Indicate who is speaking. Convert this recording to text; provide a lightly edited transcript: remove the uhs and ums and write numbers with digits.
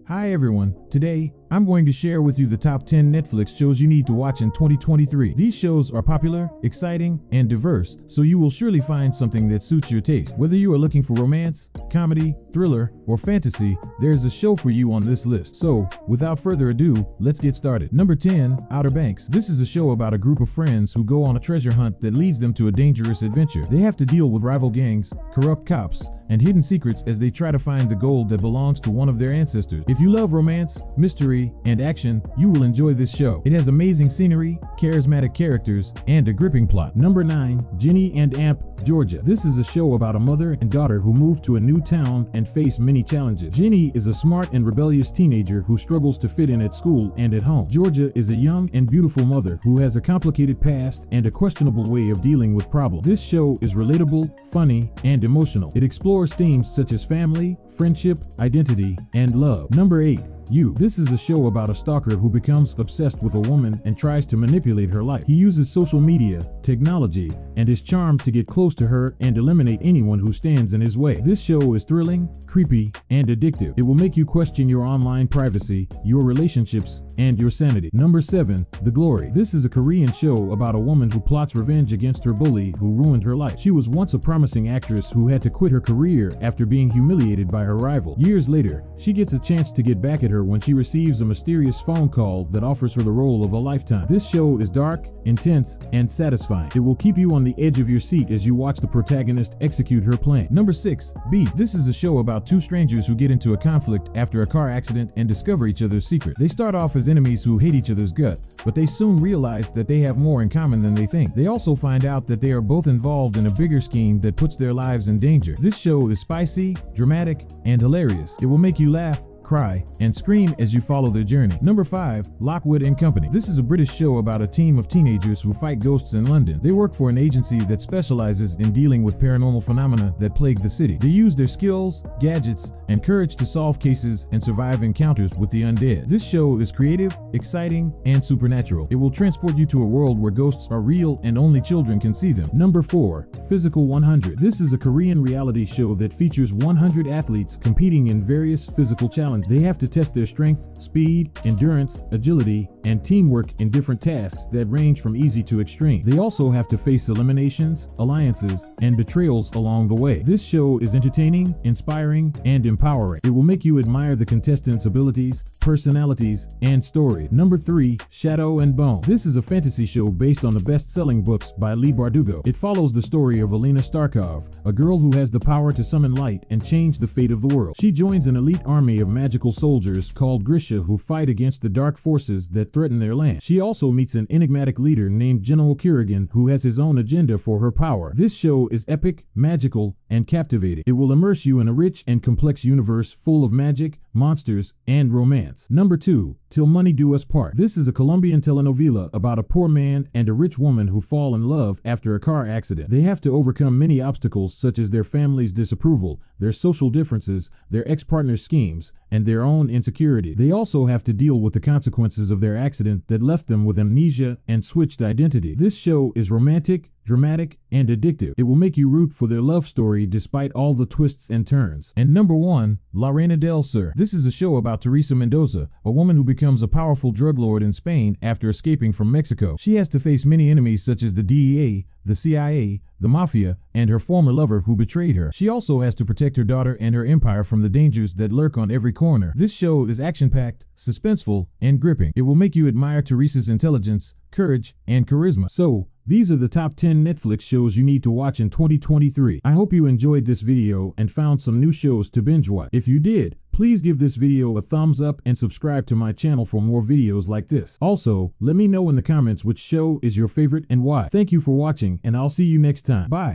Speaker 1: Hi everyone, today I'm going to share with you the top 10 Netflix shows you need to watch in 2023. These shows are popular, exciting, and diverse, so you will surely find something that suits your taste. Whether you are looking for romance, comedy, thriller, or fantasy, there's a show for you on this list. So, without further ado, let's get started. Number 10, Outer Banks. This is a show about a group of friends who go on a treasure hunt that leads them to a dangerous adventure. They have to deal with rival gangs, corrupt cops, and hidden secrets as they try to find the gold that belongs to one of their ancestors. If you love romance, mystery, and action, you will enjoy this show. It has amazing scenery, charismatic characters, and a gripping plot. Number 9, Jinny Amp Georgia. This is a show about a mother and daughter who move to a new town and face many challenges. Jinny is a smart and rebellious teenager who struggles to fit in at school and at home. Georgia is a young and beautiful mother who has a complicated past and a questionable way of dealing with problems. This show is relatable, funny, and emotional. It explores themes such as family, friendship, identity, and love. Number 8, You. This is a show about a stalker who becomes obsessed with a woman and tries to manipulate her life. He uses social media, technology, and his charm to get close to her and eliminate anyone who stands in his way. This show is thrilling, creepy, and addictive. It will make you question your online privacy, your relationships, and your sanity. Number 7, The Glory. This is a Korean show about a woman who plots revenge against her bully who ruined her life. She was once a promising actress who had to quit her career after being humiliated by her rival. Years later, she gets a chance to get back at her when she receives a mysterious phone call that offers her the role of a lifetime. This show is dark, intense, and satisfying. It will keep you on the edge of your seat as you watch the protagonist execute her plan. Number 6, Beef. This is a show about two strangers who get into a conflict after a car accident and discover each other's secret. They start off as enemies who hate each other's guts, but they soon realize that they have more in common than they think. They also find out that they are both involved in a bigger scheme that puts their lives in danger. This show is spicy, dramatic, and hilarious. It will make you laugh, cry, and scream as you follow their journey. Number 5, Lockwood and Company. This is a British show about a team of teenagers who fight ghosts in London. They work for an agency that specializes in dealing with paranormal phenomena that plague the city. They use their skills, gadgets, and courage to solve cases and survive encounters with the undead. This show is creative, exciting, and supernatural. It will transport you to a world where ghosts are real and only children can see them. Number 4, Physical 100. This is a Korean reality show that features 100 athletes competing in various physical challenges. They have to test their strength, speed, endurance, agility, and teamwork in different tasks that range from easy to extreme. They also have to face eliminations, alliances, and betrayals along the way. This show is entertaining, inspiring, and empowering. It will make you admire the contestants' abilities, personalities, and story. Number 3, Shadow and Bone. This is a fantasy show based on the best-selling books by Leigh Bardugo. It follows the story of Alina Starkov, a girl who has the power to summon light and change the fate of the world. She joins an elite army of magical soldiers called Grisha who fight against the dark forces that threaten their land. She also meets an enigmatic leader named General Kerrigan who has his own agenda for her power. This show is epic, magical, and captivating. It will immerse you in a rich and complex universe full of magic, monsters, and romance. Number 2, Till Money Do Us Part. This is a Colombian telenovela about a poor man and a rich woman who fall in love after a car accident. They have to overcome many obstacles such as their family's disapproval, their social differences, their ex-partner's schemes, and their own insecurity. They also have to deal with the consequences of their accident that left them with amnesia and switched identity. This show is romantic, dramatic, and addictive. It will make you root for their love story despite all the twists and turns. And number 1, La Reina del Sur. This is a show about Teresa Mendoza, a woman who becomes a powerful drug lord in Spain after escaping from Mexico. She has to face many enemies such as the DEA, the CIA, the Mafia, and her former lover who betrayed her. She also has to protect her daughter and her empire from the dangers that lurk on every corner. This show is action-packed, suspenseful, and gripping. It will make you admire Teresa's intelligence, courage, and charisma. So, these are the top 10 Netflix shows you need to watch in 2023. I hope you enjoyed this video and found some new shows to binge watch. If you did, please give this video a thumbs up and subscribe to my channel for more videos like this. Also, let me know in the comments which show is your favorite and why. Thank you for watching, and I'll see you next time. Bye.